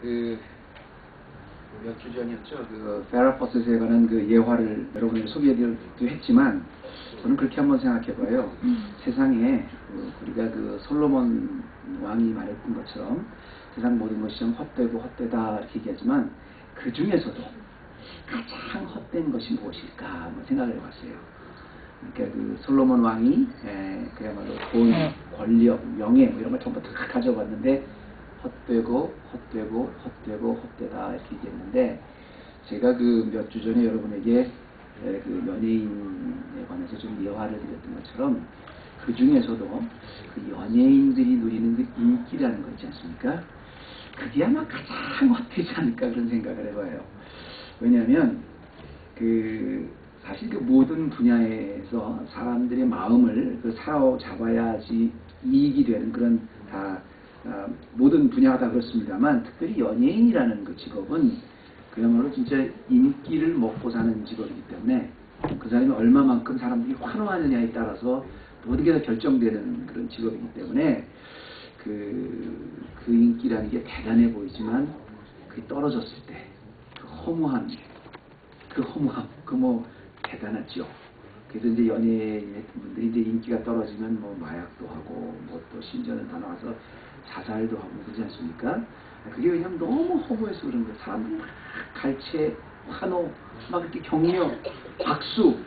몇 주 전이었죠. 페라퍼스에 관한 예화를 여러분에게 소개해드리기도 했지만, 저는 그렇게 한번 생각해봐요. 세상에 우리가 솔로몬 왕이 말했던 것처럼 세상 모든 것이 좀 헛되고 헛되다 이렇게 얘기하지만, 그 중에서도 가장 헛된 것이 무엇일까 한번 생각을 해봤어요. 그러니까 솔로몬 왕이 그야말로 돈, 권력, 명예 이런 걸 전부 다 가져갔는데 헛되고 헛되고 헛되고 헛되다 이렇게 얘기했는데, 제가 몇 주 전에 여러분에게 연예인에 관해서 좀 예화를 드렸던 것처럼, 그 중에서도 연예인들이 누리는 인기라는 거 있지 않습니까? 그게 아마 가장 헛되지 않을까 그런 생각을 해봐요. 왜냐하면 사실 모든 분야에서 사람들의 마음을 사로잡아야지 이익이 되는 그런 모든 분야가 다 그렇습니다만, 특별히 연예인이라는 직업은 그야말로 진짜 인기를 먹고 사는 직업이기 때문에, 그 사람이 얼마만큼 사람들이 환호하느냐에 따라서 모든 게 다 결정되는 그런 직업이기 때문에, 그 인기라는 게 대단해 보이지만 그게 떨어졌을 때 허무함, 대단하죠. 그래서 이제 연예인 분들이 이제 인기가 떨어지면 마약도 하고 또 심지어는 다 나와서 자살도 하고 그러지 않습니까? 그게 왜냐면 너무 허무해서 그런 거예요. 사람들이 막 갈채, 환호, 막 이렇게 격려, 박수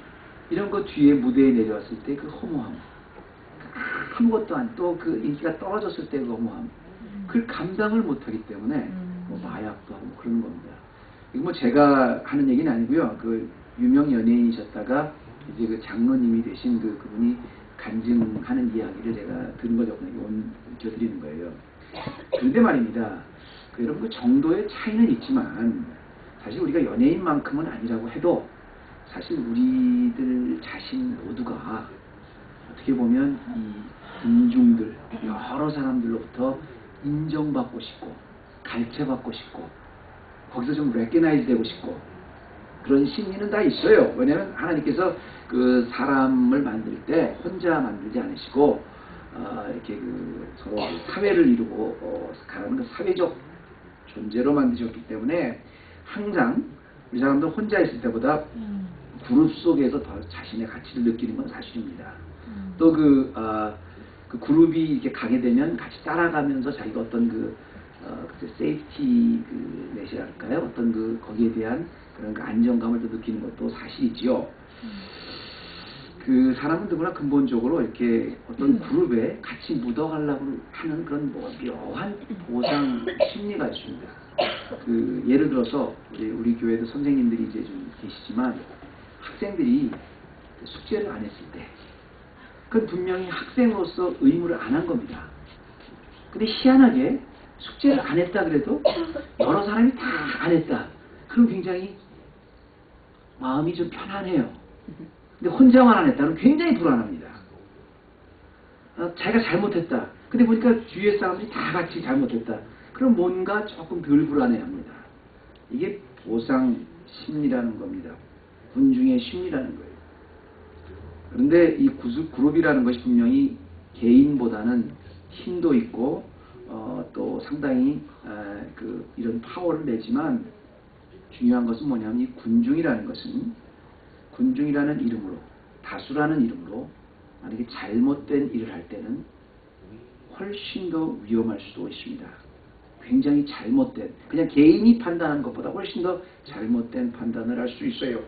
이런 거 뒤에 무대에 내려왔을 때 그 허무함, 아무것도 안, 또 인기가 떨어졌을 때 그 허무함, 그걸 감당을 못하기 때문에 마약도 하고 그런 겁니다. 이거 제가 하는 얘기는 아니고요. 유명 연예인이셨다가 이제 장로님이 되신 그분이 간증하는 이야기를 제가 들은 걸 옮겨드리는 거예요. 그런데 말입니다. 여러분 정도의 차이는 있지만, 사실 우리가 연예인만큼은 아니라고 해도 사실 우리들 자신 모두가 어떻게 보면 이 군중들, 여러 사람들로부터 인정받고 싶고 갈채받고 싶고 거기서 좀 레코나이즈 되고 싶고 그런 심리는 다 있어요. 왜냐하면 하나님께서 사람을 만들 때 혼자 만들지 않으시고 이렇게 서로 사회를 이루고 가는 사회적 존재로 만드셨기 때문에, 항상 우리 사람들 혼자 있을 때보다 그룹 속에서 더 자신의 가치를 느끼는 건 사실입니다. 또 그룹이 이렇게 가게 되면 같이 따라가면서 자기가 어떤 세이프티 넷이랄까요? 어떤 거기에 대한 그런 안정감을 또 느끼는 것도 사실이지요. 사람은 누구나 근본적으로 이렇게 어떤 그룹에 같이 묻어가려고 하는 그런 묘한 보상 심리가 있습니다. 예를 들어서 우리 교회도 선생님들이 이제 좀 계시지만, 학생들이 숙제를 안 했을 때, 그건 분명히 학생으로서 의무를 안 한 겁니다. 근데 희한하게 숙제를 안 했다 그래도 여러 사람이 다 안 했다. 그럼 굉장히 마음이 좀 편안해요. 근데 혼자만 안 했다는 굉장히 불안합니다. 자기가 잘못했다. 근데 보니까 주위의 사람들이 다 같이 잘못했다. 그럼 뭔가 조금 덜 불안해합니다. 이게 보상 심리라는 겁니다. 군중의 심리라는 거예요. 그런데 이 그룹이라는 것이 분명히 개인보다는 힘도 있고 또 상당히 이런 파워를 내지만, 중요한 것은 뭐냐면 이 군중이라는 것은, 군중이라는 이름으로, 다수라는 이름으로 만약에 잘못된 일을 할 때는 훨씬 더 위험할 수도 있습니다. 굉장히 잘못된, 그냥 개인이 판단하는 것보다 훨씬 더 잘못된 판단을 할 수 있어요.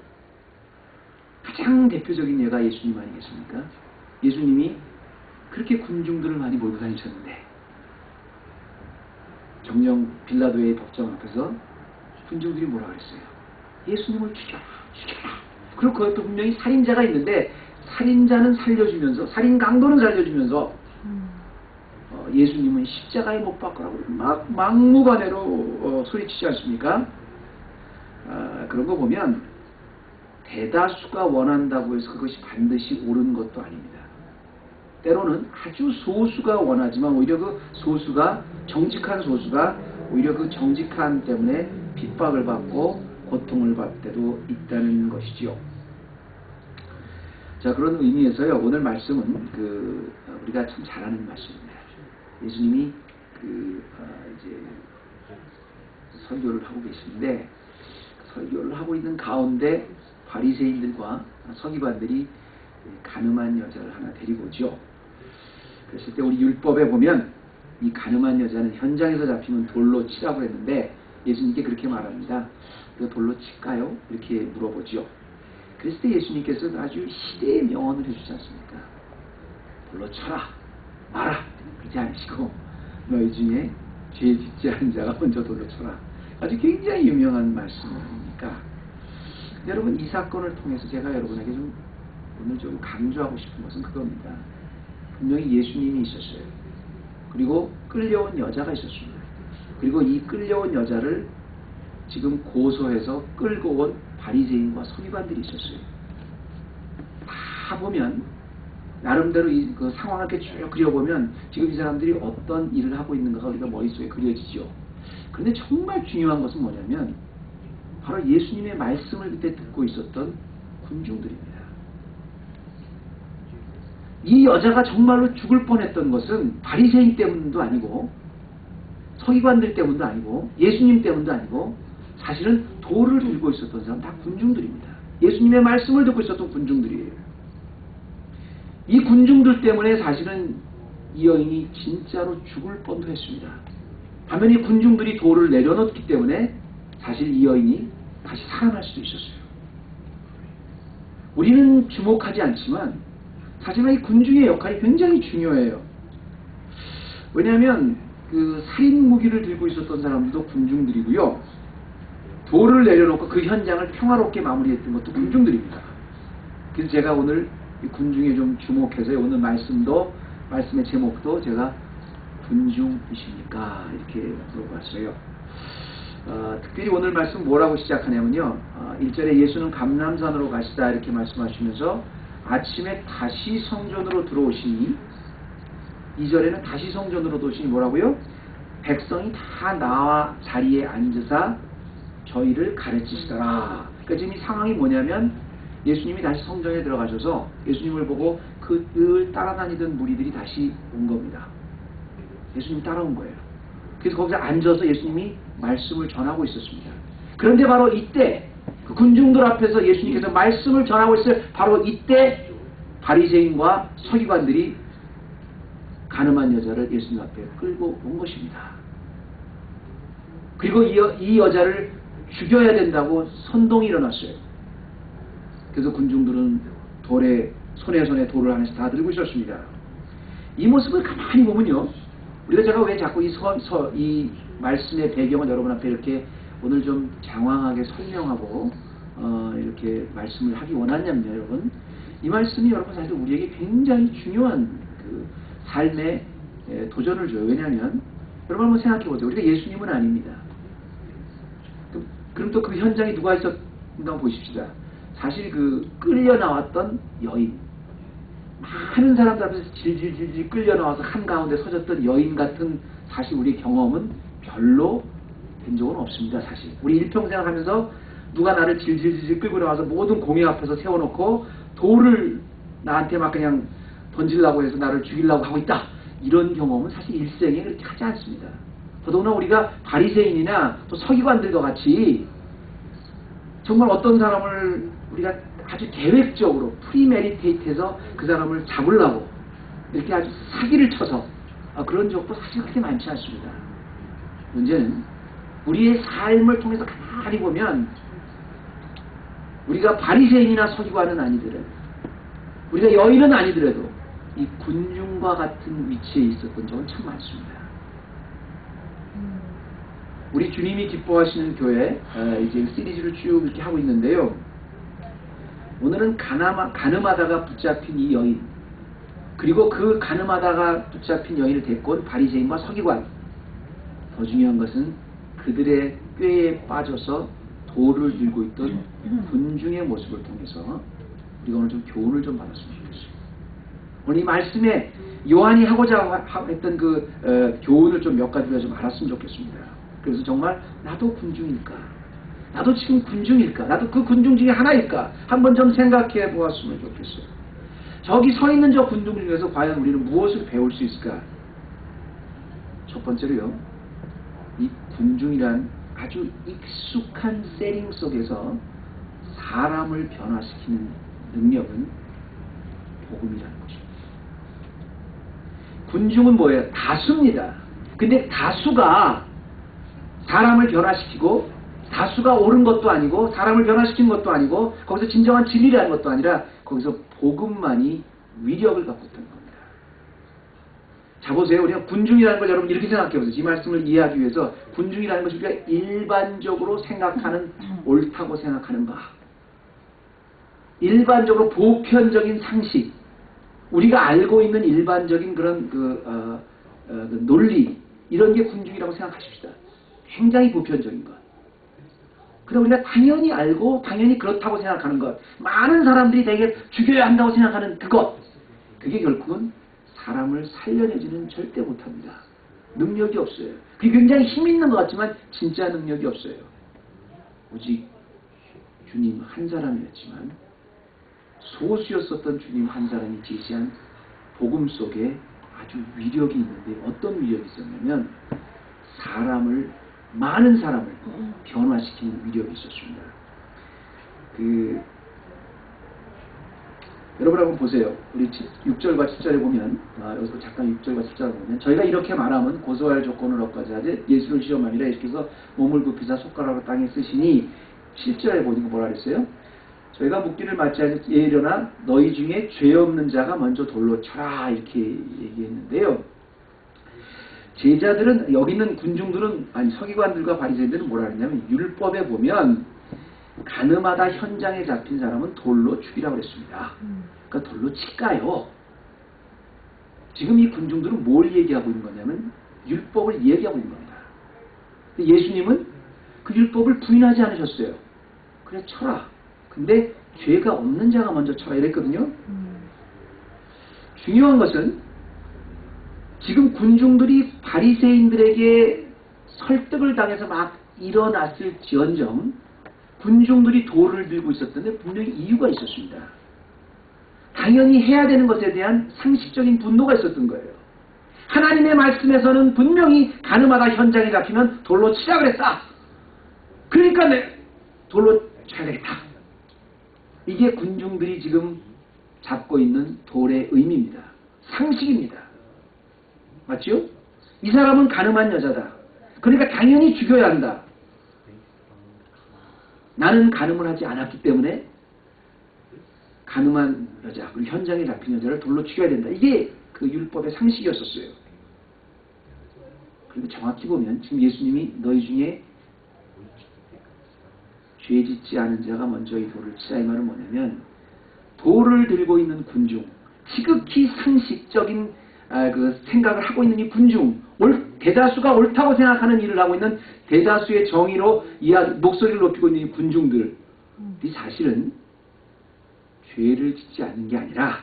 가장 대표적인 예가 예수님 아니겠습니까? 예수님이 그렇게 군중들을 많이 몰고 다니셨는데, 정령 빌라도의 법정 앞에서 군중들이 뭐라 그랬어요? 예수님을 죽여라, 죽여라. 그리고 그것도 분명히 살인자가 있는데, 살인자는 살려주면서, 살인 강도는 살려주면서 예수님은 십자가에 못 박으라고 막 막무가내로 소리치지 않습니까? 그런 거 보면 대다수가 원한다고 해서 그것이 반드시 옳은 것도 아닙니다. 때로는 아주 소수가 원하지만 오히려 정직한 소수가 오히려 정직함 때문에 핍박을 받고 고통을 받을 때도 있다는 것이지요. 자, 그런 의미에서요, 오늘 말씀은 우리가 참 잘 아는 말씀입니다. 예수님이 이제 설교를 하고 계시는데 설교를 하고 있는 가운데 바리새인들과 서기관들이 가늠한 여자를 하나 데리고 오죠. 그랬을 때 우리 율법에 보면 이 가늠한 여자는 현장에서 잡히면 돌로 치라고 했는데 예수님께 그렇게 말합니다. 이거 돌로 칠까요? 이렇게 물어보죠. 그랬을 때 예수님께서 아주 시대의 명언을 해주지 않습니까? 돌로 쳐라 마라 그러지 않으시고 너희 중에 죄 짓지 않은 자가 먼저 돌로 쳐라. 아주 굉장히 유명한 말씀 아닙니까? 여러분 이 사건을 통해서 제가 여러분에게 오늘 좀 강조하고 싶은 것은 그겁니다. 분명히 예수님이 있었어요. 그리고 끌려온 여자가 있었습니다. 그리고 이 끌려온 여자를 지금 고소해서 끌고 온 바리새인과 서기관들이 있었어요. 다 보면 나름대로 그 상황을 이렇게 쭉 그려보면 지금 이 사람들이 어떤 일을 하고 있는가가 우리가 머릿속에 그려지죠. 그런데 정말 중요한 것은 뭐냐면 바로 예수님의 말씀을 그때 듣고 있었던 군중들입니다. 이 여자가 정말로 죽을 뻔했던 것은 바리새인 때문도 아니고 서기관들 때문도 아니고 예수님 때문도 아니고 사실은 돌을 들고 있었던 사람 다 군중들입니다. 예수님의 말씀을 듣고 있었던 군중들이에요. 이 군중들 때문에 사실은 이 여인이 진짜로 죽을 뻔도 했습니다. 반면 이 군중들이 돌을 내려놓기 때문에 사실 이 여인이 다시 살아날 수도 있었어요. 우리는 주목하지 않지만 하지만 이 군중의 역할이 굉장히 중요해요. 왜냐하면 그 살인 무기를 들고 있었던 사람들도 군중들이고요. 돌을 내려놓고 그 현장을 평화롭게 마무리했던 것도 군중들입니다. 그래서 제가 오늘 이 군중에 좀 주목해서 오늘 말씀의 제목도 제가 군중이십니까? 이렇게 물어봤어요. 특별히 오늘 말씀 뭐라고 시작하냐면요. 1절에 예수는 감람산으로 가시다 이렇게 말씀하시면서 아침에 다시 성전으로 들어오시니 2절에는 다시 성전으로 들어오시니 뭐라고요? 백성이 다 나와 자리에 앉으사 저희를 가르치시더라. 그러니까 지금 이 상황이 뭐냐면 예수님이 다시 성전에 들어가셔서 예수님을 보고 그 늘 따라다니던 무리들이 다시 온 겁니다. 예수님 따라온 거예요. 그래서 거기서 앉아서 예수님이 말씀을 전하고 있었습니다. 그런데 바로 이때 그 군중들 앞에서 예수님께서 말씀을 전하고 있을 바로 이때 바리새인과 서기관들이 가늠한 여자를 예수님 앞에 끌고 온 것입니다. 그리고 이 여자를 죽여야 된다고 선동이 일어났어요. 그래서 군중들은 손에 돌을 하나씩 다 들고 있었습니다. 이 모습을 가만히 보면요. 제가 왜 자꾸 이 말씀의 배경을 여러분 앞에 이렇게 오늘 좀 장황하게 설명하고 이렇게 말씀을 하기 원하냐면요, 여러분. 이 말씀이 여러분 사실 우리에게 굉장히 중요한 그 삶의 도전을 줘요. 왜냐하면 여러분 한번 생각해 보세요. 우리가 예수님은 아닙니다. 그럼 또 그 현장에 누가 있었나 보십시다. 사실 그 끌려 나왔던 여인, 많은 사람들 앞에서 질질질질 끌려 나와서 한가운데 서졌던 여인 같은 사실 우리 경험은 별로 된 적은 없습니다. 사실 우리 일평생을 하면서 누가 나를 질질질 끌고 나와서 모든 공회 앞에서 세워놓고 돌을 나한테 막 그냥 던지려고 해서 나를 죽이려고 하고 있다, 이런 경험은 사실 일생에 그렇게 하지 않습니다. 더더구나 우리가 바리새인이나 또 서기관들과 같이 정말 어떤 사람을 우리가 아주 계획적으로 프리메디테이트해서 그 사람을 잡으려고 이렇게 아주 사기를 쳐서 그런 적도 사실 그렇게 많지 않습니다. 문제는 우리의 삶을 통해서 가만히 보면 우리가 바리새인이나 서기관은 아니더라도, 우리가 여인은 아니더라도 이 군중과 같은 위치에 있었던 적은 참 많습니다. 우리 주님이 기뻐하시는 교회 이제 시리즈를 쭉 이렇게 하고 있는데요. 오늘은 가늠하다가 붙잡힌 이 여인, 그리고 그 가늠하다가 붙잡힌 여인을 데리고 온 바리새인과 서기관, 더 중요한 것은 그들의 꾀에 빠져서 돌을 들고 있던 군중의 모습을 통해서 우리가 오늘 좀 교훈을 좀 받았으면 좋겠어요. 오늘 이 말씀에 요한이 하고자 했던 그 교훈을 좀 몇 가지로 좀 알았으면 좋겠습니다. 그래서 정말 나도 군중일까? 나도 지금 군중일까? 나도 그 군중 중에 하나일까? 한번 좀 생각해 보았으면 좋겠어요. 저기 서 있는 저 군중 중에서 과연 우리는 무엇을 배울 수 있을까? 첫 번째로요, 이 군중이란 아주 익숙한 세팅 속에서 사람을 변화시키는 능력은 복음이라는 것입니다. 군중은 뭐예요? 다수입니다. 근데 다수가 사람을 변화시키고 다수가 옳은 것도 아니고 사람을 변화시키는 것도 아니고 거기서 진정한 진리라는 것도 아니라 거기서 복음만이 위력을 갖고 있다는 겁니다. 자 보세요. 우리가 군중이라는 걸 여러분 이렇게 생각해 보세요. 이 말씀을 이해하기 위해서 군중이라는 것이 우리가 일반적으로 생각하는 옳다고 생각하는 바, 일반적으로 보편적인 상식, 우리가 알고 있는 일반적인 그런 그 논리, 이런 게 군중이라고 생각하십시다. 굉장히 보편적인 것. 그럼 우리가 당연히 알고 당연히 그렇다고 생각하는 것, 많은 사람들이 되게 죽여야 한다고 생각하는 그것, 그게 결국은 사람을 살려내지는 절대 못합니다. 능력이 없어요. 그게 굉장히 힘 있는 것 같지만 진짜 능력이 없어요. 오직 주님 한 사람이었지만 소수였었던 주님 한 사람이 제시한 복음 속에 아주 위력이 있는데, 어떤 위력이 있었냐면 많은 사람을 변화시키는 위력이 있었습니다. 여러분 한번 보세요. 우리 6절과 7절에 보면, 여기서 잠깐 6절과 7절에 보면, 저희가 이렇게 말하면 고소할 조건을 얻고자 하되 예수를 시험하니라 이렇게 해서 몸을 굽히사 손가락으로 땅에 쓰시니, 7절에 보니까 뭐라 그랬어요? 저희가 묻기를 마치 예려나 너희 중에 죄 없는 자가 먼저 돌로 쳐라, 이렇게 얘기했는데요. 제자들은, 여기 있는 군중들은, 아니 서기관들과 바리새인들은 뭐라 그랬냐면, 율법에 보면 가늠하다 현장에 잡힌 사람은 돌로 죽이라고 그랬습니다. 그러니까 돌로 칠까요? 지금 이 군중들은 뭘 얘기하고 있는 거냐면 율법을 얘기하고 있는 겁니다. 예수님은 그 율법을 부인하지 않으셨어요. 그래 쳐라. 근데 죄가 없는 자가 먼저 쳐라 이랬거든요. 중요한 것은 지금 군중들이 바리새인들에게 설득을 당해서 막 일어났을지언정 군중들이 돌을 들고 있었던데 분명히 이유가 있었습니다. 당연히 해야 되는 것에 대한 상식적인 분노가 있었던 거예요. 하나님의 말씀에서는 분명히 가늠하다 현장에 잡히면 돌로 치라 그랬다. 그러니까 돌로 쳐야 되겠다. 이게 군중들이 지금 잡고 있는 돌의 의미입니다. 상식입니다. 맞죠? 이 사람은 가늠한 여자다. 그러니까 당연히 죽여야 한다. 나는 간음을 하지 않았기 때문에 간음한 여자, 그리고 현장에 잡힌 여자를 돌로 죽여야 된다. 이게 그 율법의 상식이었었어요. 그런데 정확히 보면 지금 예수님이 너희 중에 죄 짓지 않은 자가 먼저 이 돌을 치라, 이 말은 뭐냐면 돌을 들고 있는 군중, 지극히 상식적인 그 생각을 하고 있는 이 군중, 대다수가 옳다고 생각하는 일을 하고 있는 대다수의 정의로 목소리를 높이고 있는 이 군중들이 사실은 죄를 짓지 않는 게 아니라,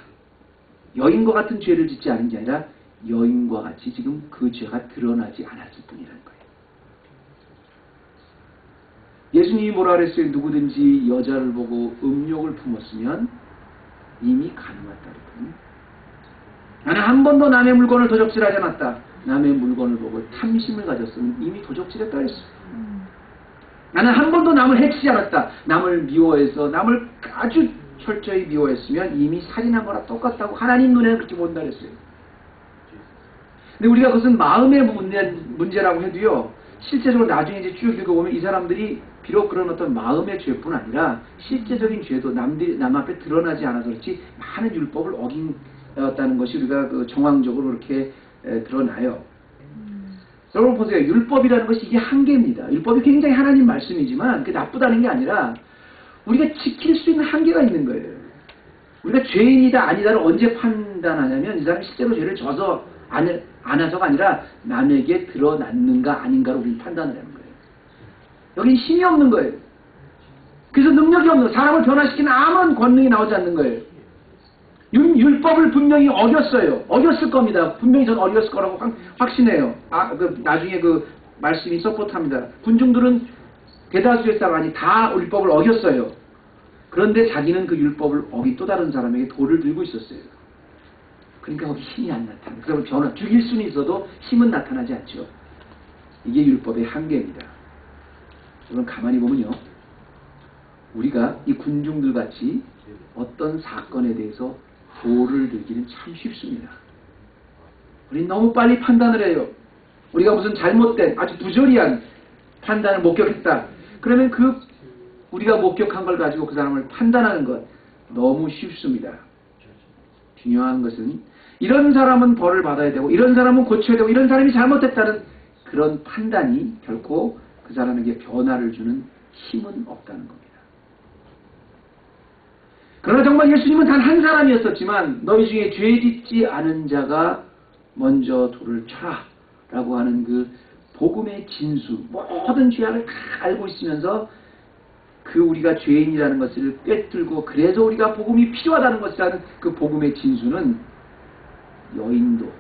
여인과 같은 죄를 짓지 않은 게 아니라 여인과 같이 지금 그 죄가 드러나지 않았을 뿐이라는 거예요. 예수님이 뭐라 그랬어요? 누구든지 여자를 보고 음욕을 품었으면 이미 간음했다 그랬거든요. 나는 한 번도 남의 물건을 도적질하지 않았다. 남의 물건을 보고 탐심을 가졌으면 이미 도적질했다 했어. 나는 한 번도 남을 해치지 않았다. 남을 미워해서 남을 아주 철저히 미워했으면 이미 살인한 거랑 똑같다고 하나님 눈에는 그렇게 본다 그랬어요. 근데 우리가 그것은 마음의 문제라고 해도요, 실제적으로 나중에 이제 쭉 읽어보면 이 사람들이 비록 그런 어떤 마음의 죄뿐 아니라 실제적인 죄도 남 앞에 드러나지 않아서 그렇지 많은 율법을 어겼다는 것이 우리가 그 정황적으로 그렇게 드러나요. 여러분 보세요. 율법이라는 것이 이게 한계입니다. 율법이 굉장히 하나님 말씀이지만 그게 나쁘다는 게 아니라 우리가 지킬 수 있는 한계가 있는 거예요. 우리가 죄인이다 아니다를 언제 판단하냐면 이 사람이 실제로 죄를 져서 안 해서가 아니라 남에게 드러났는가 아닌가로 우리는 판단을 하는 거예요. 여긴 힘이 없는 거예요. 그래서 능력이 없는 거예요. 사람을 변화시키는 아무런 권능이 나오지 않는 거예요. 율법을 분명히 어겼어요. 어겼을 겁니다. 분명히 저는 어겼을 거라고 확신해요. 나중에 그 말씀이 서포트합니다. 군중들은 대다수의 사람이 다 율법을 어겼어요. 그런데 자기는 그 율법을 어긴 또 다른 사람에게 돌을 들고 있었어요. 그러니까 거기 힘이 안 나타나요. 그래서 죽일 수는 있어도 힘은 나타나지 않죠. 이게 율법의 한계입니다. 여러분 가만히 보면요. 우리가 이 군중들 같이 어떤 사건에 대해서 도를 들기는 참 쉽습니다. 우리 너무 빨리 판단을 해요. 우리가 무슨 잘못된 아주 부조리한 판단을 목격했다. 그러면 그 우리가 목격한 걸 가지고 그 사람을 판단하는 것 너무 쉽습니다. 중요한 것은 이런 사람은 벌을 받아야 되고 이런 사람은 고쳐야 되고 이런 사람이 잘못했다는 그런 판단이 결코 그 사람에게 변화를 주는 힘은 없다는 겁니다. 그러나 정말 예수님은 단 한 사람이었었지만 너희 중에 죄 짓지 않은 자가 먼저 돌을 쳐라 라고 하는 그 복음의 진수, 모든 죄악을 다 알고 있으면서 그 우리가 죄인이라는 것을 꿰뚫고 그래서 우리가 복음이 필요하다는 것이라는 그 복음의 진수는 여인도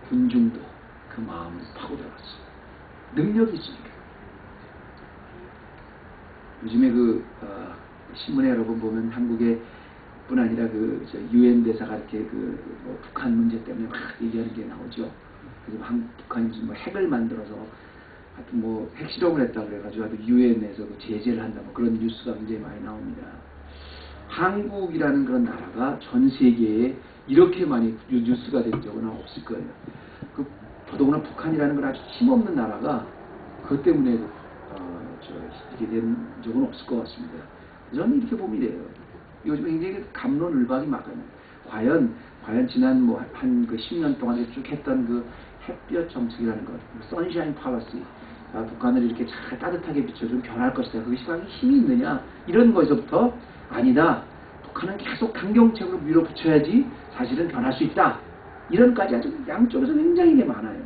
군중도 그 마음을 파고들었어요. 능력이 있으니까. 요즘에 신문에 여러분 보면 한국의 뿐 아니라 유엔 대사가 이렇게 뭐 북한 문제 때문에 막 얘기하는 게 나오죠. 그래서 북한이 무슨 뭐 핵을 만들어서 하여튼 뭐 핵실험을 했다 그래가지고 유엔에서 제재를 한다 뭐 그런 뉴스가 굉장히 많이 나옵니다. 한국이라는 그런 나라가 전 세계에 이렇게 많이 뉴스가 된 적은 없을 거예요. 더더구나 북한이라는 건 아주 힘없는 나라가 그것 때문에 이렇게 된 적은 없을 것 같습니다. 저는 이렇게 보면 이래요. 요즘에 굉장히 갑론을박이 막아요. 과연 지난 한 10년 동안 쭉 했던 그 햇볕 정책이라는 것, 선샤인 팔러시, 북한을 이렇게 잘 따뜻하게 비춰주면 변할 것이다. 그것이 과연 힘이 있느냐? 이런 거에서부터 아니다. 북한은 계속 강경책으로 밀어붙여야지 사실은 변할 수 있다. 이런까지 아주 양쪽에서 굉장히 많아요.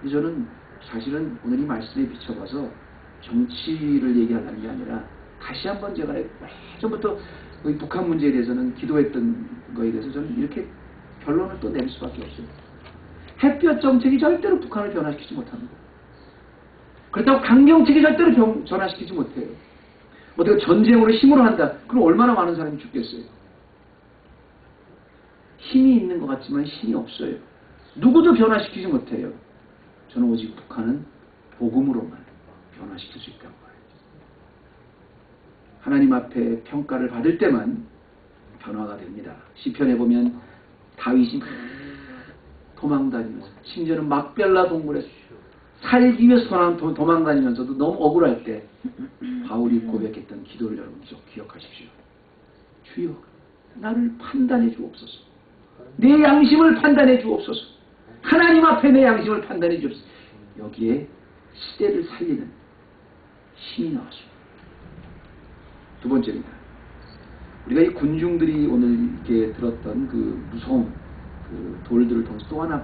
저는 사실은 오늘 이 말씀에 비춰봐서 정치를 얘기하려는 게 아니라 다시 한번 제가 예전부터 북한 문제에 대해서는 기도했던 거에 대해서 저는 이렇게 결론을 또 내릴 수밖에 없어요. 햇볕 정책이 절대로 북한을 변화시키지 못합니다. 그렇다고 강경책이 절대로 변화시키지 못해요. 어떻게 전쟁으로 힘으로 한다. 그럼 얼마나 많은 사람이 죽겠어요. 힘이 있는 것 같지만 힘이 없어요. 누구도 변화시키지 못해요. 저는 오직 북한은 복음으로만 변화시킬 수 있다고 봐요. 하나님 앞에 평가를 받을 때만 변화가 됩니다. 시편에 보면 다윗이 막 도망다니면서 심지어는 막벨라 동굴에 살기 위해서 도망다니면서도 너무 억울할 때 바울이 고백했던 기도를 여러분 기억하십시오. 주여 나를 판단해 주옵소서. 내 양심을 판단해 주옵소서. 하나님 앞에 내 양심을 판단해 주옵소서. 여기에 시대를 살리는 힘이 나왔습니다. 두 번째입니다. 우리가 이 군중들이 오늘 이렇게 들었던 그 무서운 그 돌들을 통해서 또 하나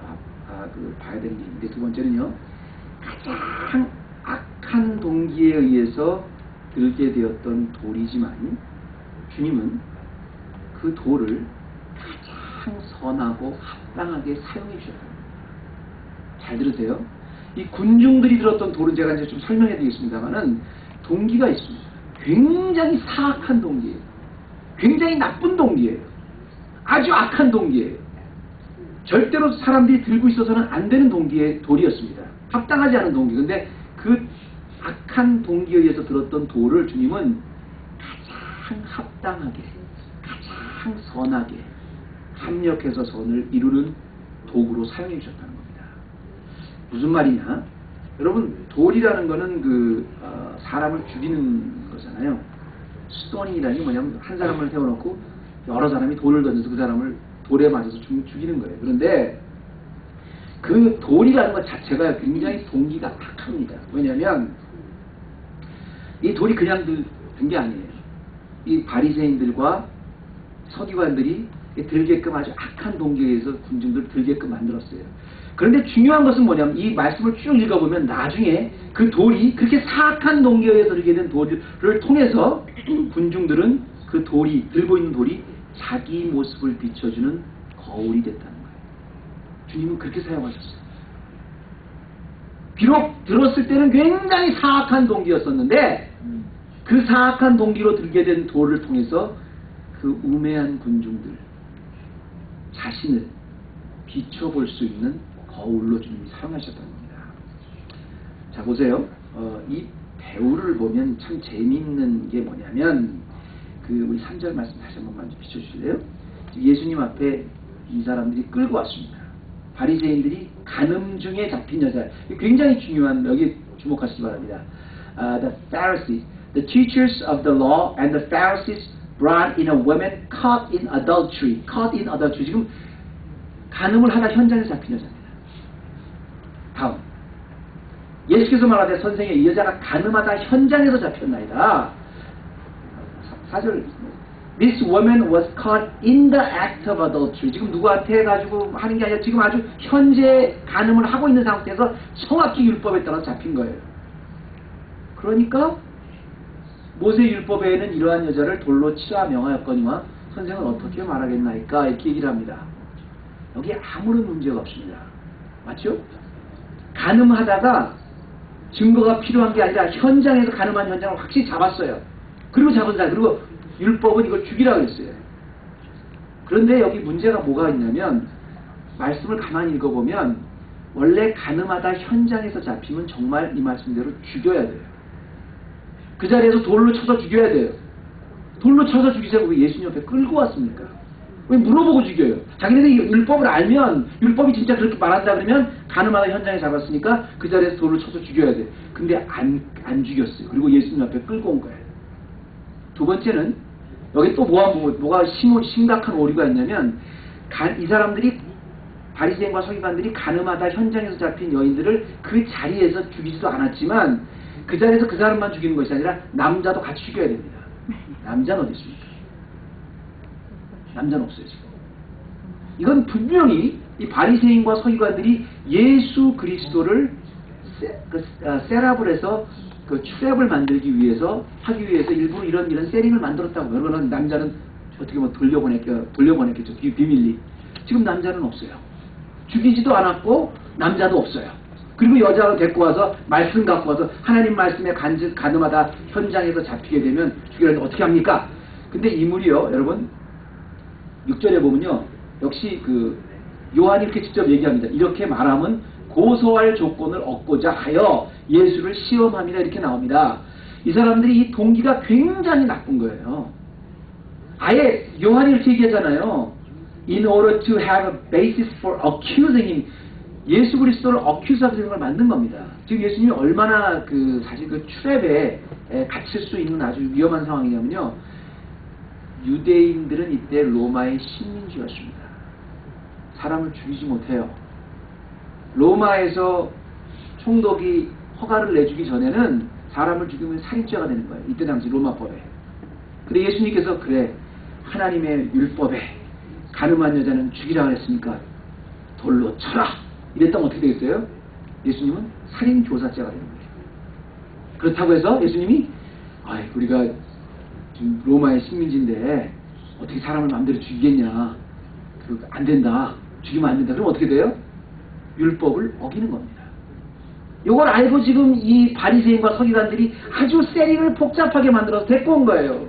봐야 되는 게 있는데, 두 번째는요, 가장 악한 동기에 의해서 들게 되었던 돌이지만 주님은 그 돌을 가장 선하고 합당하게 사용해 주셨다. 잘 들으세요. 이 군중들이 들었던 돌은 제가 이제 좀 설명해 드리겠습니다만은 동기가 있습니다. 굉장히 사악한 동기예요. 굉장히 나쁜 동기예요. 아주 악한 동기예요. 절대로 사람들이 들고 있어서는 안 되는 동기의 돌이었습니다. 합당하지 않은 동기. 근데 그 악한 동기에 의해서 들었던 돌을 주님은 가장 합당하게, 가장 선하게 합력해서 선을 이루는 도구로 사용해 주셨다는 겁니다. 무슨 말이냐? 여러분, 돌이라는 거는 사람을 죽이는 거잖아요. 스토닝이라는 게 뭐냐면 한 사람을 세워놓고 여러 사람이 돌을 던져서 그 사람을 돌에 맞아서 죽이는 거예요. 그런데 그 돌이라는 것 자체가 굉장히 동기가 악합니다. 왜냐하면 이 돌이 그냥 든 게 아니에요. 이 바리새인들과 서기관들이 들게끔 아주 악한 동기에 의해서 군중들을 들게끔 만들었어요. 그런데 중요한 것은 뭐냐면 이 말씀을 쭉 읽어보면 나중에 그 돌이 그렇게 사악한 동기에 의해서 들게 된 돌을 통해서 군중들은 그 돌이, 들고 있는 돌이 자기 모습을 비춰주는 거울이 됐다는 거예요. 주님은 그렇게 사용하셨어요. 비록 들었을 때는 굉장히 사악한 동기였었는데 그 사악한 동기로 들게 된 돌을 통해서 그 우매한 군중들 자신을 비춰볼 수 있는 거울로 주님이 사용하셨다는 겁니다. 자, 보세요. 이 배우를 보면 참 재미있는 게 뭐냐면, 우리 3절 말씀 다시 한 번만 좀 비춰주실래요? 예수님 앞에 이 사람들이 끌고 왔습니다. 바리새인들이 간음 중에 잡힌 여자. 굉장히 중요한, 여기 주목하시기 바랍니다. The Pharisees, the teachers of the law and the Pharisees brought in a woman caught in adultery. caught in adultery. 지금 간음을 하다 현장에 잡힌 여자입니다. 다음. 예수께서 말하되 선생님, 이 여자가 간음하다 현장에서 잡혔나이다. 4절. This woman was caught in the act of adultery. 지금 누구한테 가지고 하는 게 아니라 지금 아주 현재 간음을 하고 있는 상태에서 정확히 율법에 따라 잡힌 거예요. 그러니까 모세 율법에는 이러한 여자를 돌로 치라 명하였거니와 선생은 어떻게 말하겠나이까 이렇게 얘기를 합니다. 여기에 아무런 문제가 없습니다. 맞죠? 간음하다가 증거가 필요한 게 아니라 현장에서 간음한 현장을 확실히 잡았어요. 그리고 잡은 사람, 그리고 율법은 이걸 죽이라고 했어요. 그런데 여기 문제가 뭐가 있냐면 말씀을 가만히 읽어보면 원래 간음하다 현장에서 잡히면 정말 이 말씀대로 죽여야 돼요. 그 자리에서 돌로 쳐서 죽여야 돼요. 돌로 쳐서 죽이자고 왜 예수님 옆에 끌고 왔습니까? 왜 물어보고 죽여요? 자기네들이 율법을 알면 율법이 진짜 그렇게 말한다 그러면 간음하다 현장에 잡았으니까 그 자리에서 돌로 쳐서 죽여야 돼. 근데 안 죽였어요. 그리고 예수님 앞에 끌고 온 거예요. 두 번째는 여기 또 뭐가 심각한 오류가 있냐면 이 사람들이 바리새인과 서기관들이 간음하다 현장에서 잡힌 여인들을 그 자리에서 죽이지도 않았지만 그 자리에서 그 사람만 죽이는 것이 아니라 남자도 같이 죽여야 됩니다. 남자는 어디 있습니까? 남자는 없어요 지금. 이건 분명히 이 바리새인과 서기관들이 예수 그리스도를 셋업을 해서 그 트랩을 만들기 위해서 하기 위해서 일부러 이런 세링을 만들었다고. 그러면 남자는 어떻게 보면 돌려보냈겠죠. 비밀리. 지금 남자는 없어요. 죽이지도 않았고 남자도 없어요. 그리고 여자를 데리고 와서 말씀 갖고 와서 하나님 말씀에 간음하다 현장에서 잡히게 되면 죽이려면 어떻게 합니까? 근데 이물이요, 여러분 6절에 보면요, 역시 요한이 이렇게 직접 얘기합니다. 이렇게 말하면 고소할 조건을 얻고자 하여 예수를 시험합니다. 이렇게 나옵니다. 이 사람들이 이 동기가 굉장히 나쁜 거예요. 아예 요한이 이렇게 얘기하잖아요. In order to have a basis for accusing him. 예수 그리스도를 어큐스하는 걸 만든 겁니다. 지금 예수님이 얼마나 사실 트랩에 갇힐 수 있는 아주 위험한 상황이냐면요. 유대인들은 이때 로마의 식민지였습니다. 사람을 죽이지 못해요. 로마에서 총독이 허가를 내주기 전에는 사람을 죽이면 살인죄가 되는 거예요. 이때 당시 로마법에. 근데 예수님께서 그래, 하나님의 율법에 간음한 여자는 죽이라 그랬으니까 돌로 쳐라 이랬다면 어떻게 되겠어요? 예수님은 살인교사죄가 되는 거예요. 그렇다고 해서 예수님이 우리가 지금 로마의 식민지인데 어떻게 사람을 마음대로 죽이겠냐, 안 된다, 죽이면 안 된다. 그럼 어떻게 돼요? 율법을 어기는 겁니다. 이걸 알고 지금 이 바리새인과 서기관들이 아주 세링을 복잡하게 만들어서 데리고 온 거예요.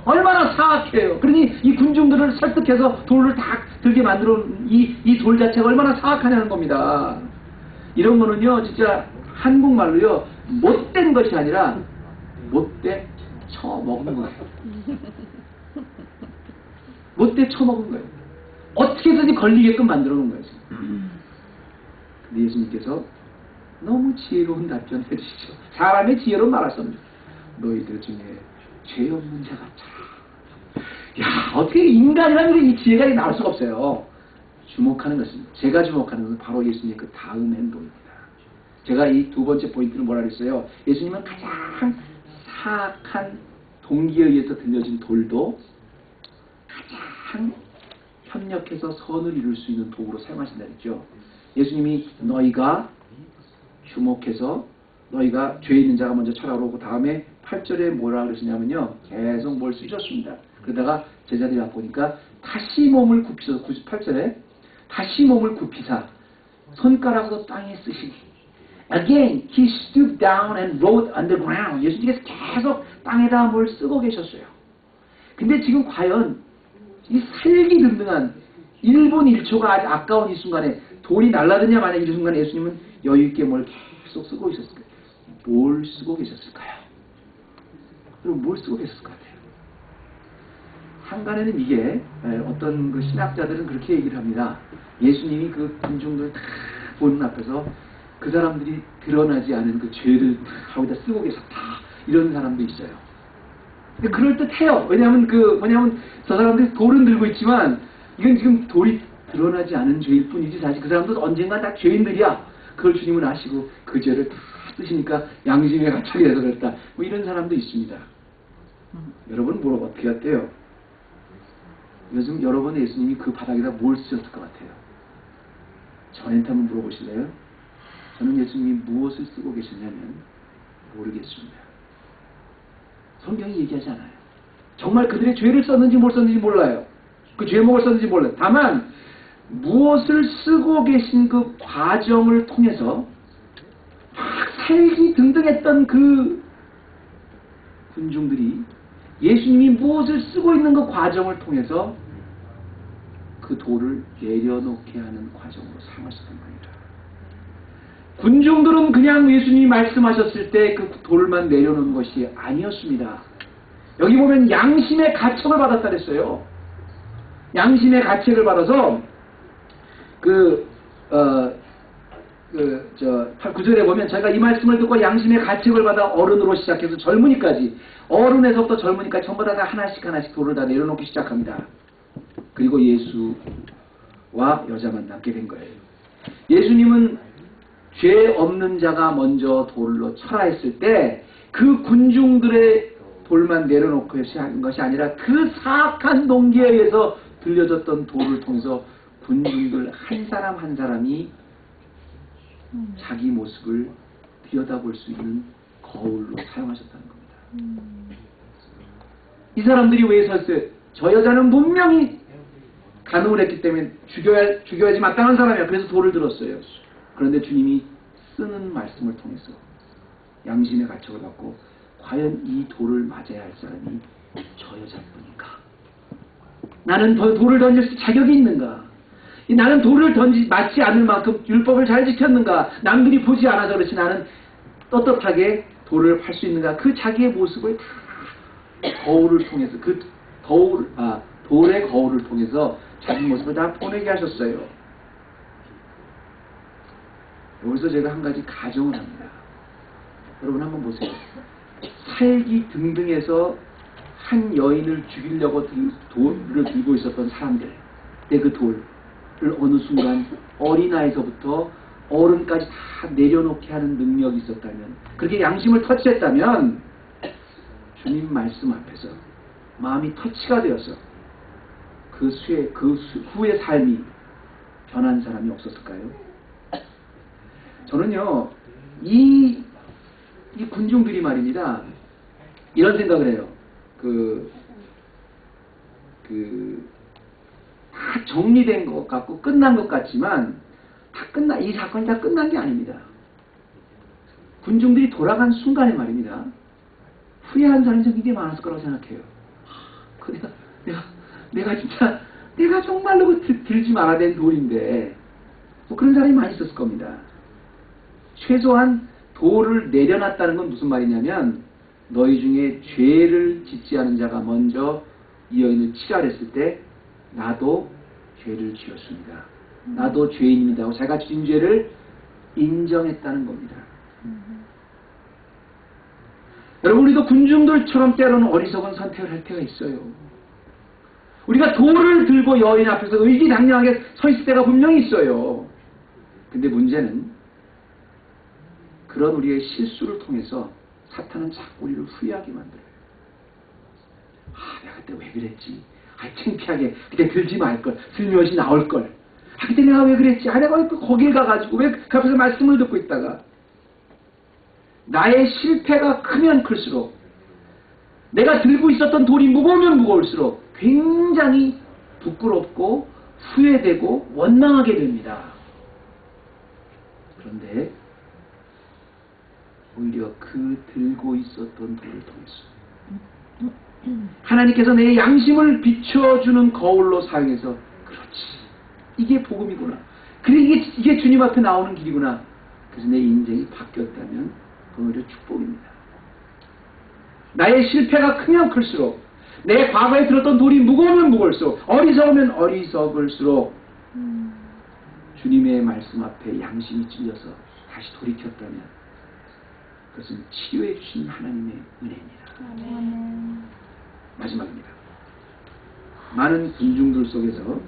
얼마나 사악해요. 그러니 이 군중들을 설득해서 돌을 다 들게 만들어 이 돌 자체가 얼마나 사악하냐는 겁니다. 이런 거는요, 진짜 한국말로요, 못된 것이 아니라 못돼 처먹은 거예요. 못돼 처먹은 거예요. 어떻게든지 걸리게끔 만들어 놓은 거예요. 근데 예수님께서 너무 지혜로운 답변을 해주시죠. 사람의 지혜로 말할 수 없는 너희들 중에 죄 없는 자가 참. 야, 어떻게 인간이라는 이 지혜가 나올 수가 없어요. 주목하는 것은, 제가 주목하는 것은 바로 예수님의 그 다음 행동입니다. 제가 이 두 번째 포인트는 뭐라 그랬어요? 예수님은 가장 사악한 동기에 의해서 들려진 돌도 가장 협력해서 선을 이룰 수 있는 도구로 사용하신다 그랬죠. 예수님이 너희가 주목해서 너희가 죄 있는 자가 먼저 쳐라오고 다음에 8절에 뭐라 그러시냐면요, 계속 뭘 쓰셨습니다. 그러다가 제자들이 와보니까 다시 몸을 굽히셔서 98절에 다시 몸을 굽히사 손가락으로 땅에 쓰시니 Again, he stooped down and wrote on the ground. 예수님께서 계속 땅에다 뭘 쓰고 계셨어요. 근데 지금 과연 이 살기등등한 1분 1초가 아주 아까운 이 순간에 돌이 날라드냐 마냐 이 순간에 예수님은 여유있게 뭘 계속 쓰고 있었어요. 뭘 쓰고 계셨을까요? 그럼 뭘 쓰고 계셨을 것 같아요? 한간에는 이게 어떤 그 신학자들은 그렇게 얘기를 합니다. 예수님이 그 군중들 다 보는 앞에서 그 사람들이 드러나지 않은 그 죄를 다 거기다 쓰고 계셨다. 이런 사람도 있어요. 근데 그럴듯해요. 왜냐하면 저 사람들이 돌은 들고 있지만 이건 지금 돌이 드러나지 않은 죄일 뿐이지 사실 그 사람도 언젠가 다 죄인들이야. 그걸 주님은 아시고 그 죄를 다 쓰시니까 양심의 가책이 돼서 그랬다. 뭐 이런 사람도 있습니다. 여러분은 뭘 어떻게 할때요? 요즘 여러분 예수님이 그 바닥에다 뭘 쓰셨을 것 같아요? 저한테 한번 물어보실래요? 저는 예수님이 무엇을 쓰고 계셨냐면 모르겠습니다. 성경이 얘기하지 않아요. 정말 그들의 죄를 썼는지 뭘 썼는지 몰라요. 그 죄목을 썼는지 몰라요. 다만 무엇을 쓰고 계신 그 과정을 통해서 막 살기 등등했던 그 군중들이 예수님이 무엇을 쓰고 있는 그 과정을 통해서 그 돌을 내려놓게 하는 과정으로 사용하셨던 겁니다. 군중들은 그냥 예수님이 말씀하셨을 때 그 돌만 내려놓은 것이 아니었습니다. 여기 보면 양심의 가책을 받았다 그랬어요. 양심의 가책을 받아서 9절에 보면 저희가 이 말씀을 듣고 양심의 가책을 받아 어른으로 시작해서 젊은이까지 어른에서부터 젊은이까지 전부 다 하나씩 돌을 다 내려놓기 시작합니다. 그리고 예수와 여자만 남게 된 거예요. 예수님은 죄 없는 자가 먼저 돌로 쳐라 했을 때 그 군중들의 돌만 내려놓고 한 것이 아니라 그 사악한 동기에 의해서 들려졌던 돌을 통해서 군중들 한 사람 한 사람이 자기 모습을 들여다볼 수 있는 거울로 사용하셨다는 겁니다. 이 사람들이 왜 섰어요? 저 여자는 분명히 간음을 했기 때문에 죽여야지 마땅한 사람이야. 그래서 돌을 들었어요. 그런데 주님이 쓰는 말씀을 통해서 양심의 가책을 받고 과연 이 돌을 맞아야 할 사람이 저 여자뿐인가? 나는 돌을 던질 자격이 있는가? 나는 돌을 맞지 않을 만큼 율법을 잘 지켰는가? 남들이 보지 않아서 그렇지 나는 떳떳하게 돌을 팔 수 있는가? 그 자기의 모습을 다 거울을 통해서 돌의 거울을 통해서 자기 모습을 다 보내게 하셨어요. 여기서 제가 한 가지 가정을 합니다. 여러분 한번 보세요. 살기 등등해서 한 여인을 죽이려고 돌을 들고 있었던 사람들, 그 돌을 어느 순간 어린아이서부터 어른까지 다 내려놓게 하는 능력이 있었다면, 그렇게 양심을 터치했다면 주님 말씀 앞에서 마음이 터치가 되어서 그 후의 삶이 변한 사람이 없었을까요? 저는요, 이 군중들이 말입니다, 이런 생각을 해요. 다 정리된 것 같고 끝난 것 같지만 이 사건이 다 끝난 게 아닙니다. 군중들이 돌아간 순간에 말입니다, 후회한 사람이 굉장히 많았을 거라고 생각해요. 내가 정말로 들지 말아야 된 돌인데, 뭐 그런 사람이 많이 있었을 겁니다. 최소한 돌을 내려놨다는 건 무슨 말이냐면, 너희 중에 죄를 짓지 않은 자가 먼저 이 여인을 치라 했을 때 나도 죄를 지었습니다. 나도 죄인입니다 하고 자기가 지은 죄를 인정했다는 겁니다. 여러분, 우리도 군중들처럼 때로는 어리석은 선택을 할 때가 있어요. 우리가 돌을 들고 여인 앞에서 의기당냥하게 서 있을 때가 분명히 있어요. 근데 문제는 그런 우리의 실수를 통해서 사탄은 자꾸 우리를 후회하게 만들어요. 내가 그때 왜 그랬지? 창피하게 그때 들지 말걸, 슬며시 나올걸. 그때 내가 왜 그랬지? 내가 거길 가가지고 왜 그 앞에서 말씀을 듣고 있다가, 나의 실패가 크면 클수록, 내가 들고 있었던 돌이 무거우면 무거울수록 굉장히 부끄럽고 후회되고 원망하게 됩니다. 그런데 오히려 그 들고 있었던 돌을 통해서 하나님께서 내 양심을 비춰주는 거울로 사용해서, 그렇지, 이게 복음이구나, 그래 이게 주님 앞에 나오는 길이구나, 그래서 내 인생이 바뀌었다면 그건 오히려 축복입니다. 나의 실패가 크면 클수록, 내 과거에 들었던 돌이 무거우면 무거울수록, 어리석으면 어리석을수록 주님의 말씀 앞에 양심이 찔려서 다시 돌이켰다면 그것은 치료해 주신 하나님의 은혜입니다. 마지막입니다. 많은 군중들 속에서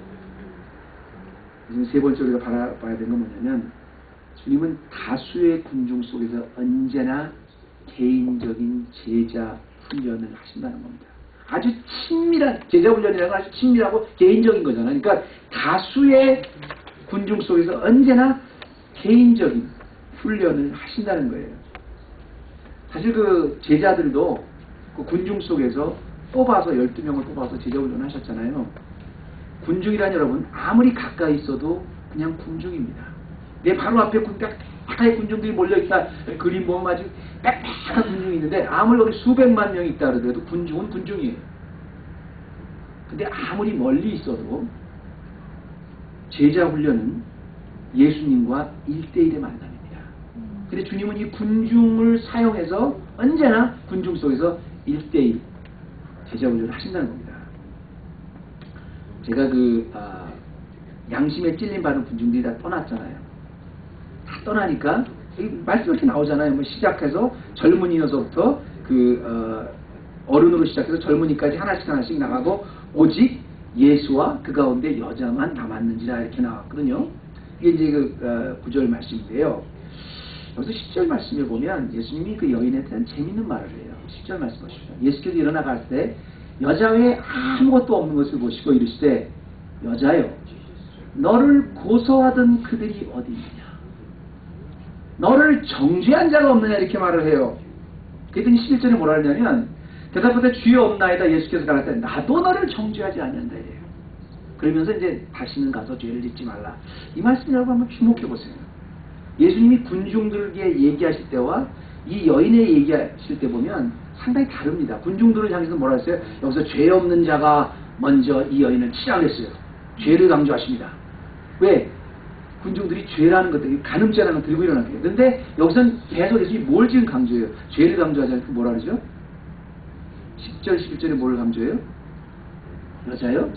지금 세 번째 우리가 바라봐야 되는 건 뭐냐면, 주님은 다수의 군중 속에서 언제나 개인적인 제자 훈련을 하신다는 겁니다. 아주 친밀한 제자 훈련이라는 건 아주 친밀하고 개인적인 거잖아요. 그러니까 다수의 군중 속에서 언제나 개인적인 훈련을 하신다는 거예요. 사실 그 제자들도 그 군중 속에서 뽑아서 12명을 뽑아서 제자 훈련을 하셨잖아요. 군중이란 여러분, 아무리 가까이 있어도 그냥 군중입니다. 내 바로 앞에 빽빽하게 군중들이 몰려있다. 그림 보면 아주 빽빽한 군중이 있는데 아무리 거기 수백만 명이 있다 그래도 군중은 군중이에요. 근데 아무리 멀리 있어도 제자 훈련은 예수님과 1대1의 만남입니다. 근데 주님은 이 군중을 사용해서 언제나 군중 속에서 1대1 제자 훈련을 하신다는 겁니다. 제가 양심에 찔림 받은 군중들이 다 떠났잖아요. 다 떠나니까 말씀 이렇게 나오잖아요. 뭐 시작해서 젊은이여서부터 어른으로 시작해서 젊은이까지 하나씩 나가고 오직 예수와 그 가운데 여자만 남았는지라 이렇게 나왔거든요. 이게 이제 9절 말씀인데요. 여기서 10절 말씀에 보면 예수님이 그 여인에 대한 재밌는 말을 해요. 10절 말씀 보십시오. 예수께서 일어나 갔을 때 여자 외에 아무것도 없는 것을 보시고 이르시되, 여자여, 너를 고소하던 그들이 어디 있느냐? 너를 정죄한 자가 없느냐? 이렇게 말을 해요. 그랬더니 11절에 뭐라 하냐면, 대답하되 주여 없나이다. 예수께서 가라사대 나도 너를 정죄하지 않는다 이래요. 그러면서 이제 다시는 가서 죄를 짓지 말라. 이 말씀 여러분 한번 주목해 보세요. 예수님이 군중들에게 얘기하실 때와 이 여인에 얘기하실 때 보면 상당히 다릅니다. 군중들을 향해서 뭐라 했어요? 여기서 죄 없는 자가 먼저 이 여인을 치라 그랬어요. 죄를 강조하십니다. 왜? 군중들이 죄라는 것들, 간음죄라는 걸 들고 일어났대요. 그런데 여기서는 계속 예수님이 뭘 지금 강조해요? 죄를 강조하지 않고 뭐라 그러죠? 10절, 11절에 뭘 강조해요? 여자요?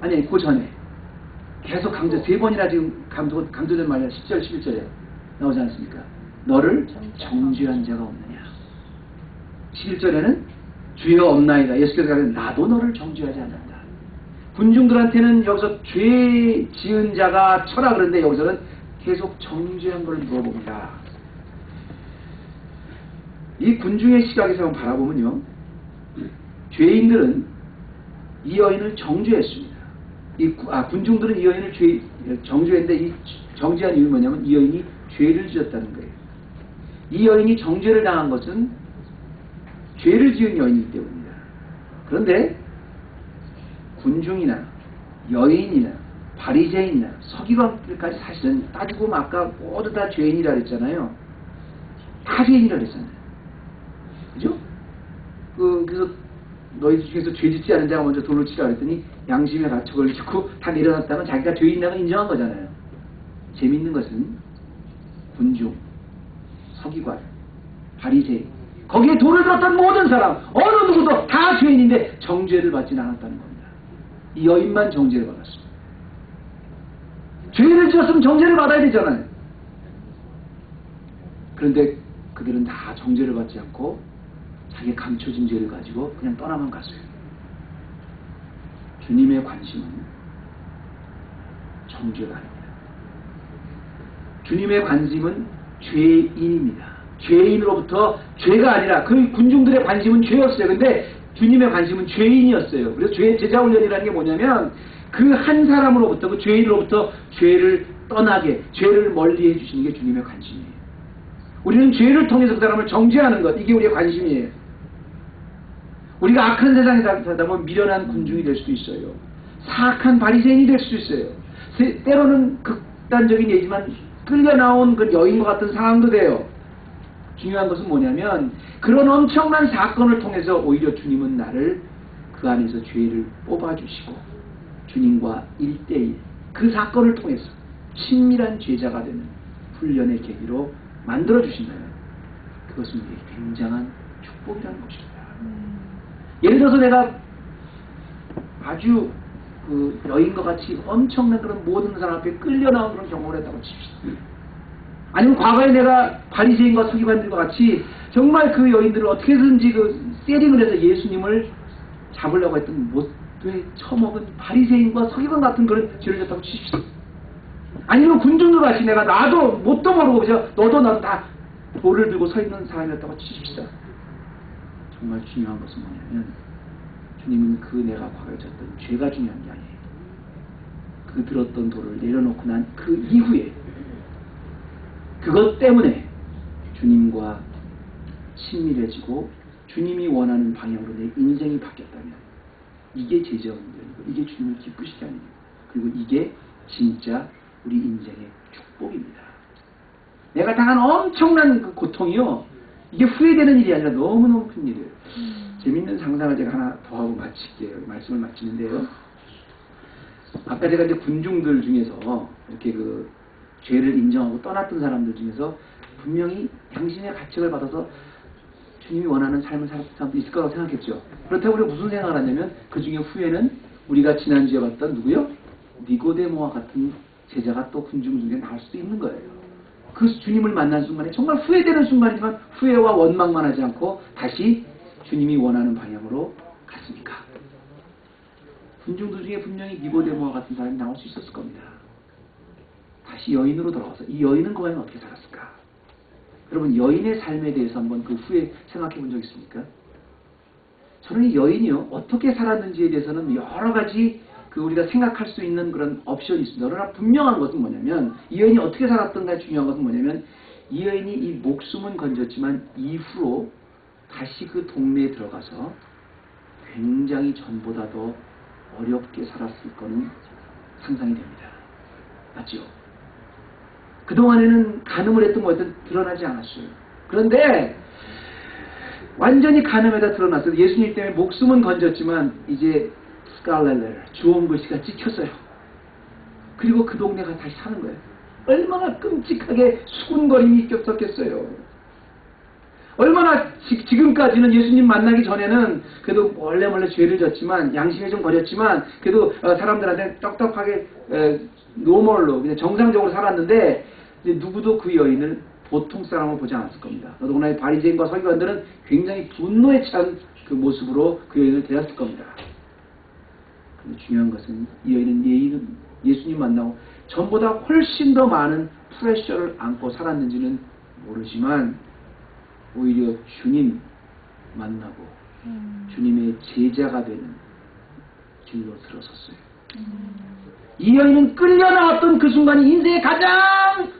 아니, 그 전에. 계속 강조, 3번이나 지금 강조된 말이야. 10절, 11절에 나오지 않습니까? 너를 정죄한 자가 없느냐. 11절에는 주여 없나이다. 예수께서 가르쳐 나도 너를 정죄하지 않는다. 군중들한테는 여기서 죄 지은 자가 쳐라 그러는데 여기서는 계속 정죄한 걸 물어봅니다. 이 군중의 시각에서 바라보면요, 죄인들은 이 여인을 정죄했습니다. 군중들은 이 여인을 정죄했는데 이 정죄한 이유는 뭐냐면 이 여인이 죄를 지었다는 거예요. 이 여인이 정죄를 당한 것은 죄를 지은 여인이기 때문입니다. 그런데 군중이나 여인이나 바리새인이나 서기관들까지 사실은 따지고 보면 아까 모두 다 죄인이라 그랬잖아요. 다 죄인이라 그랬잖아요. 그죠? 그래서 너희들 중에서 죄 짓지 않은 자가 먼저 돌을 치라 그랬더니 양심에 가책을 짓고 다 내려놨다면 자기가 죄인이라고 인정한 거잖아요. 재밌는 것은 군중, 서기관, 바리새인, 거기에 돌을 들었던 모든 사람, 어느 누구도 다 죄인인데 정죄를 받지는 않았다는 겁니다. 이 여인만 정죄를 받았습니다. 죄를 지었으면 정죄를 받아야 되잖아요. 그런데 그들은 다 정죄를 받지 않고 자기 감춰진 죄를 가지고 그냥 떠나만 갔어요. 주님의 관심은 정죄가 아닙니다. 주님의 관심은 죄인입니다. 죄인으로부터 죄가 아니라 그 군중들의 관심은 죄였어요. 근데 주님의 관심은 죄인이었어요. 그래서 제자훈련이라는 게 뭐냐면 그 한 사람으로부터, 그 죄인으로부터 죄를 떠나게, 죄를 멀리 해주시는 게 주님의 관심이에요. 우리는 죄를 통해서 그 사람을 정죄하는 것, 이게 우리의 관심이에요. 우리가 악한 세상에 살다 보면 미련한 군중이 될 수도 있어요. 사악한 바리새인이 될 수도 있어요. 때로는 극단적인 예지만 끌려나온 그 여인과 같은 상황도 돼요. 중요한 것은 뭐냐면 그런 엄청난 사건을 통해서 오히려 주님은 나를 그 안에서 죄를 뽑아주시고 주님과 1대1 그 사건을 통해서 친밀한 제자가 되는 훈련의 계기로 만들어주신다면 그것은 우리에게 굉장한 축복이라는 것입니다. 예를 들어서 내가 아주 그 여인과 같이 엄청난 그런 모든 사람 앞에 끌려 나온 그런 경험을 했다고 칩시다. 아니면 과거에 내가 바리새인과 서기관들과 같이 정말 그 여인들을 어떻게든지 그 세링을 해서 예수님을 잡으려고 했던 못돼 처먹은 바리새인과 서기관 같은 그런 죄를 졌다고 칩시다. 아니면 군중들 같이 나도 뭣도 모르고 그저 너도 나도 다 돌을 들고 서 있는 사람이었다고 칩시다. 정말 중요한 것은 뭐냐면 주님은 그 내가 과거에 졌던 죄가 중요한 게 아니에요. 그 들었던 돌을 내려놓고 난 그 이후에 그것 때문에 주님과 친밀해지고 주님이 원하는 방향으로 내 인생이 바뀌었다면 이게 제자의 운명이고 이게 주님을 기쁘시게 하는 일이고 그리고 이게 진짜 우리 인생의 축복입니다. 내가 당한 엄청난 그 고통이요. 이게 후회되는 일이 아니라 너무너무 큰 일이에요. 재밌는 상상을 제가 하나 더 하고 마칠게요. 말씀을 마치는데요. 아까 제가 이제 군중들 중에서 이렇게 그 죄를 인정하고 떠났던 사람들 중에서 분명히 양심의 가책을 받아서 주님이 원하는 삶을 살았던 사람도 있을 거라고 생각했죠. 그렇다고 우리가 무슨 생각을 하냐면 그 중에 후에는 우리가 지난주에 봤던 누구요? 니고데모와 같은 제자가 또 군중 중에 나올 수도 있는 거예요. 그 주님을 만난 순간에 정말 후회되는 순간이지만 후회와 원망만 하지 않고 다시 주님이 원하는 방향으로 갔습니까? 군중들 중에 분명히 니고데모와 같은 사람이 나올 수 있었을 겁니다. 다시 여인으로 돌아와서 이 여인은 과연 어떻게 살았을까? 여러분 여인의 삶에 대해서 한번 그 후에 생각해 본 적 있습니까? 저는 이 여인이요 어떻게 살았는지에 대해서는 여러 가지 그 우리가 생각할 수 있는 그런 옵션이 있습니다. 그러나 분명한 것은 뭐냐면 이 여인이 어떻게 살았던가 중요한 것은 뭐냐면 이 여인이 이 목숨은 건졌지만 이후로 다시 그 동네에 들어가서 굉장히 전보다 더 어렵게 살았을 거는 상상이 됩니다. 맞죠? 그동안에는 간음을 했던 것은 드러나지 않았어요. 그런데 완전히 간음에다 드러났어요. 예수님 때문에 목숨은 건졌지만 이제 스칼렐레 주홍 글씨가 찍혔어요. 그리고 그 동네가 다시 사는 거예요. 얼마나 끔찍하게 수군거림이 겹쳤겠어요. 얼마나 지금까지는 예수님 만나기 전에는 그래도 몰래 죄를 졌지만 양심에 좀 버렸지만 그래도 사람들한테 떡떡하게 노멀로 그냥 정상적으로 살았는데 이제 누구도 그 여인을 보통 사람으로 보지 않았을 겁니다. 더더구나 바리새인과 서기관들은 굉장히 분노에 찬 그 모습으로 그 여인을 대했을 겁니다. 근데 중요한 것은 이 여인은 예수님 만나고 전보다 훨씬 더 많은 프레셔를 안고 살았는지는 모르지만 오히려 주님 만나고 주님의 제자가 되는 길로 들어섰어요. 이 여인은 끌려 나왔던 그 순간이 인생의 가장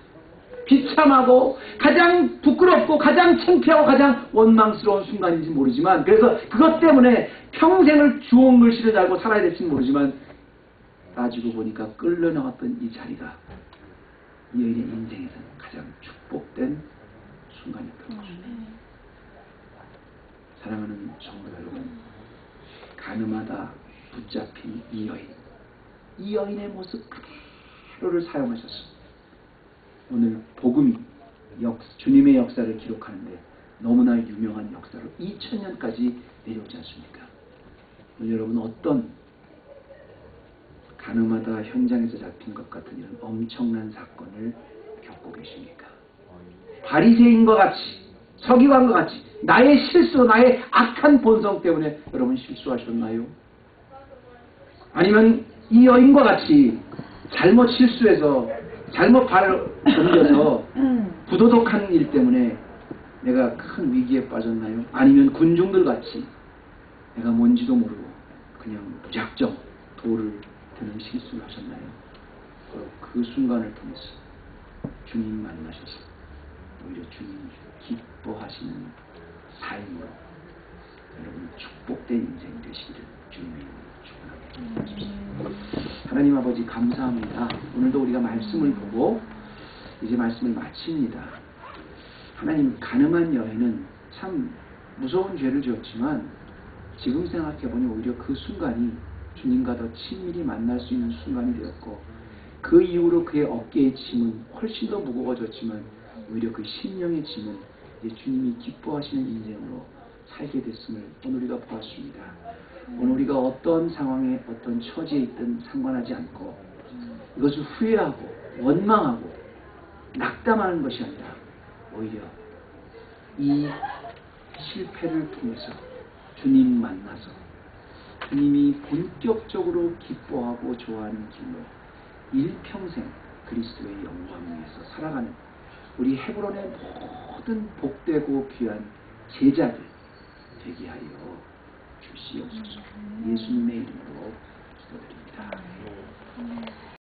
비참하고 가장 부끄럽고 가장 창피하고 가장 원망스러운 순간인지 모르지만 그래서 그것 때문에 평생을 주홍 글씨를 달고 살아야 될지는 모르지만 따지고 보니까 끌려 나왔던 이 자리가 이 여인의 인생에서 가장 축복된 순간이었던 것입니다. 사랑하는 성도 여러분, 가늠하다 붙잡힌 이 여인의 모습 그대로를 사용하셨습니다. 오늘 복음이 주님의 역사를 기록하는데 너무나 유명한 역사로 2000년까지 내려오지 않습니까? 오늘 여러분 어떤 가늠하다 현장에서 잡힌 것 같은 이런 엄청난 사건을 겪고 계십니까? 바리새인과 같이 서기관과 같이 나의 실수로 나의 악한 본성 때문에 여러분 실수하셨나요? 아니면 이 여인과 같이 잘못 실수해서 잘못 발을 옮겨서 부도덕한 일 때문에 내가 큰 위기에 빠졌나요? 아니면 군중들 같이 내가 뭔지도 모르고 그냥 무작정 돌을 드는 실수를 하셨나요? 그 순간을 통해서 주님 만나셔서 오히려 주님 기뻐하시는 삶으로 여러분 축복된 인생 되시기를 주님의 이름으로 축원합니다. 하나님 아버지 감사합니다. 오늘도 우리가 말씀을 보고 이제 말씀을 마칩니다. 하나님 간음한 여인은 참 무서운 죄를 지었지만 지금 생각해보니 오히려 그 순간이 주님과 더 친밀히 만날 수 있는 순간이 되었고 그 이후로 그의 어깨의 짐은 훨씬 더 무거워졌지만 오히려 그 심령의 짐은 이제 주님이 기뻐하시는 인생으로 살게 됐음을 오늘 우리가 보았습니다. 오늘 우리가 어떤 상황에 어떤 처지에 있든 상관하지 않고 이것을 후회하고 원망하고 낙담하는 것이 아니라 오히려 이 실패를 통해서 주님 만나서 주님이 본격적으로 기뻐하고 좋아하는 길로 일평생 그리스도의 영광 위에서 살아가는 우리 헤브론의 모든 복되고 귀한 제자들 되게 하여 주시옵소서. 예수님의 이름으로 기도드립니다.